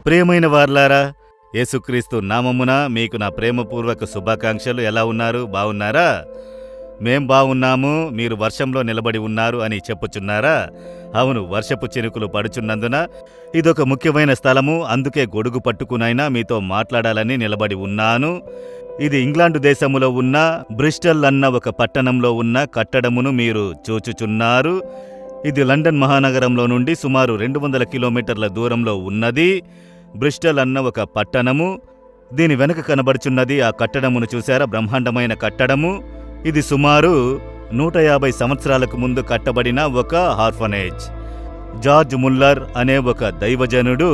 ప్రియమైన వారలారా, యేసుక్రీస్తు నామమున మీకు నా ప్రేమపూర్వక శుభాకాంక్షలు. ఎలా ఉన్నారు? బాగున్నారా? మేం బాగున్నాము. మీరు వర్షంలో నిలబడి ఉన్నారు అని చెప్పుచున్నారా? అవును, వర్షపు చినుకులు పడుచున్నందున ఇదొక ముఖ్యమైన స్థలము. అందుకే గొడుగు పట్టుకునైనా మీతో మాట్లాడాలని నిలబడి ఉన్నాను. ఇది ఇంగ్లాండు దేశములో ఉన్న బ్రిస్టల్ అన్న ఒక పట్టణంలో ఉన్న కట్టడమును మీరు చూచుచున్నారు. ఇది లండన్ మహానగరంలో నుండి సుమారు 200 కిలోమీటర్ల దూరంలో ఉన్నది. బ్రిస్టల్ అన్న ఒక పట్టణము. దీని వెనక కనబడుచున్నది ఆ కట్టడమును చూశారా? బ్రహ్మాండమైన కట్టడము. ఇది సుమారు 150 సంవత్సరాలకు ముందు కట్టబడిన ఒక ఆర్ఫనేజ్. జార్జ్ ముల్లర్ అనే ఒక దైవజనుడు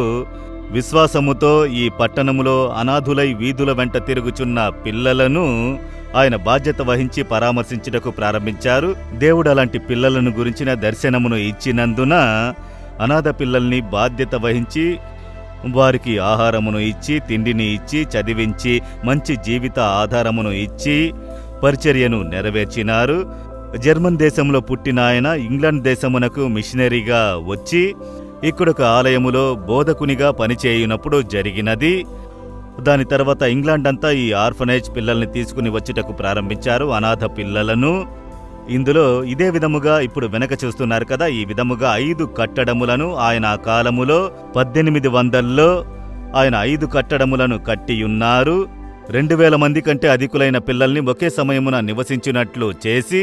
విశ్వాసముతో ఈ పట్టణములో అనాథులై వీధుల వెంట తిరుగుచున్న పిల్లలను ఆయన బాధ్యత వహించి పరామర్శించుటకు ప్రారంభించారు. దేవుడు అలాంటి పిల్లలను గురించిన దర్శనమును ఇచ్చినందున అనాథ పిల్లల్ని బాధ్యత వహించి వారికి ఆహారమును ఇచ్చి, తిండిని ఇచ్చి, చదివించి, మంచి జీవిత ఆధారమును ఇచ్చి పరిచర్యను నెరవేర్చినారు. జర్మన్ దేశంలో పుట్టిన ఆయన ఇంగ్లాండ్ దేశమునకు మిషనరీగా వచ్చి ఇక్కడొక ఆలయములో బోధకునిగా పనిచేయునప్పుడు జరిగినది. దాని తర్వాత ఇంగ్లాండ్ అంతా ఈ ఆర్ఫనేజ్ పిల్లల్ని తీసుకుని వచ్చుటకు ప్రారంభించారు, అనాథ పిల్లలను. ఇందులో ఇదే విధముగా ఇప్పుడు వెనక చూస్తున్నారు కదా, ఈ విధముగా 5 కట్టడములను ఆయన ఆ కాలములో 1800లో ఆయన 5 కట్టడములను కట్టియున్నారు. 2000 మంది కంటే అధికులైన పిల్లల్ని ఒకే సమయమున నివసించినట్లు చేసి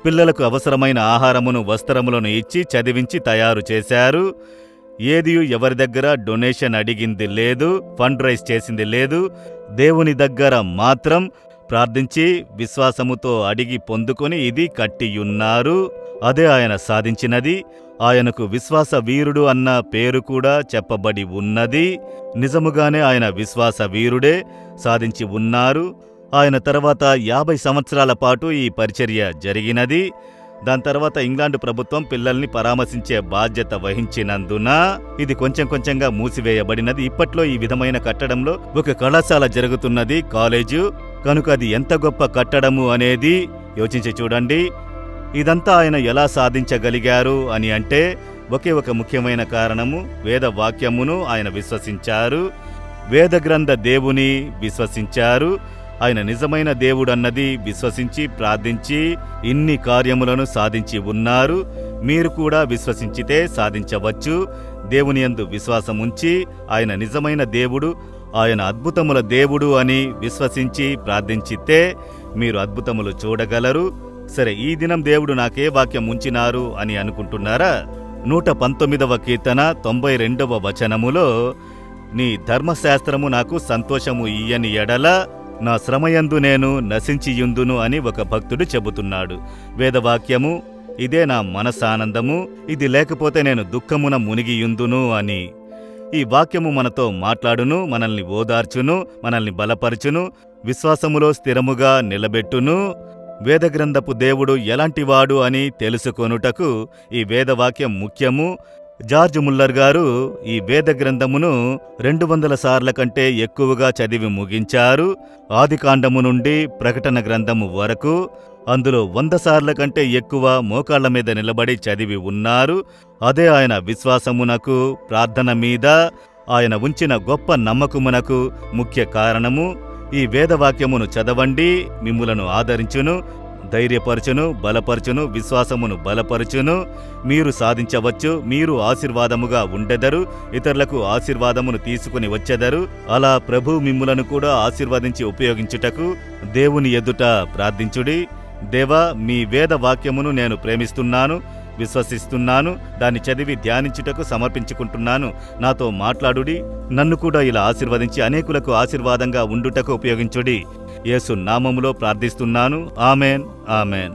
పిల్లలకు అవసరమైన ఆహారమును, వస్త్రములను ఇచ్చి చదివించి తయారు చేశారు. ఏది ఎవరి దగ్గర డొనేషన్ అడిగింది లేదు, ఫండ్ రైజ్ చేసింది లేదు. దేవుని దగ్గర మాత్రం ప్రార్థించి విశ్వాసముతో అడిగి పొందుకొని ఇది కట్టియున్నారు. అదే ఆయన సాధించినది. ఆయనకు విశ్వాస వీరుడు అన్న పేరు కూడా చెప్పబడి ఉన్నది. నిజముగానే ఆయన విశ్వాస వీరుడే, సాధించి ఉన్నారు. ఆయన తర్వాత 50 సంవత్సరాల పాటు ఈ పరిచర్య జరిగినది. దాని తర్వాత ఇంగ్లాండు ప్రభుత్వం పిల్లల్ని పరామర్శించే బాధ్యత వహించినందున ఇది కొంచెం కొంచెంగా మూసివేయబడినది. ఇప్పట్లో ఈ విధమైన కట్టడంలో ఒక కళాశాల జరుగుతున్నది, కాలేజు. కనుక అది ఎంత గొప్ప కట్టడము అనేది యోచించి చూడండి. ఇదంతా ఆయన ఎలా సాధించగలిగారు అని అంటే ఒకే ఒక ముఖ్యమైన కారణము, వేద వాక్యమును ఆయన విశ్వసించారు, వేద గ్రంథ దేవుని విశ్వసించారు. ఆయన నిజమైన దేవుడన్నది విశ్వసించి ప్రార్థించి ఇన్ని కార్యములను సాధించి ఉన్నారు. మీరు కూడా విశ్వసించితే సాధించవచ్చు. దేవుని యందు విశ్వాసముంచి ఆయన నిజమైన దేవుడు, ఆయన అద్భుతముల దేవుడు అని విశ్వసించి ప్రార్థించితే మీరు అద్భుతములు చూడగలరు. సరే, ఈ దినం దేవుడు నాకే వాక్యం ఉంచినారు అని అనుకుంటున్నారా? 119వ కీర్తన 92వ వచనములో, నీ ధర్మశాస్త్రము నాకు సంతోషము ఇయ్యని ఎడల నా శ్రమయందు నేను నశించియుందును అని ఒక భక్తుడు చెబుతున్నాడు. వేదవాక్యము ఇదే నా మనసానందము, ఇది లేకపోతే నేను దుఃఖమున మునిగియుందును అని. ఈ వాక్యము మనతో మాట్లాడును, మనల్ని ఓదార్చును, మనల్ని బలపరచును, విశ్వాసములో స్థిరముగా నిలబెట్టును. వేదగ్రంథపు దేవుడు ఎలాంటివాడు అని తెలుసుకొనుటకు ఈ వేదవాక్యం ముఖ్యము. జార్జ్ ముల్లర్ గారు ఈ వేద గ్రంథమును 200 సార్ల కంటే ఎక్కువగా చదివి ముగించారు. ఆదికాండము నుండి ప్రకటన గ్రంథము వరకు అందులో 100 సార్ల కంటే ఎక్కువ మోకాళ్ల మీద నిలబడి చదివి ఉన్నారు. అదే ఆయన విశ్వాసమునకు, ప్రార్థన మీద ఆయన ఉంచిన గొప్ప నమ్మకమునకు ముఖ్య కారణము. ఈ వేదవాక్యమును చదవండి, మిమ్ములను ఆదరించును, ధైర్యపరచును, బలపరచును, విశ్వాసమును బలపరచును. మీరు సాధించవచ్చు. మీరు ఆశీర్వాదముగా ఉండెదరు, ఇతరులకు ఆశీర్వాదమును తీసుకుని వచ్చెదరు. అలా ప్రభు మిమ్ములను కూడా ఆశీర్వదించి ఉపయోగించుటకు దేవుని ఎదుట ప్రార్థించుడి. దేవా, మీ వేద వాక్యమును నేను ప్రేమిస్తున్నాను, విశ్వసిస్తున్నాను, దాన్ని చదివి ధ్యానించుటకు సమర్పించుకుంటున్నాను. నాతో మాట్లాడుడి, నన్ను కూడా ఇలా ఆశీర్వదించి అనేకులకు ఆశీర్వాదంగా ఉండుటకు ఉపయోగించుడి. యేసు నామములో ప్రార్థిస్తున్నాను. Amen, amen.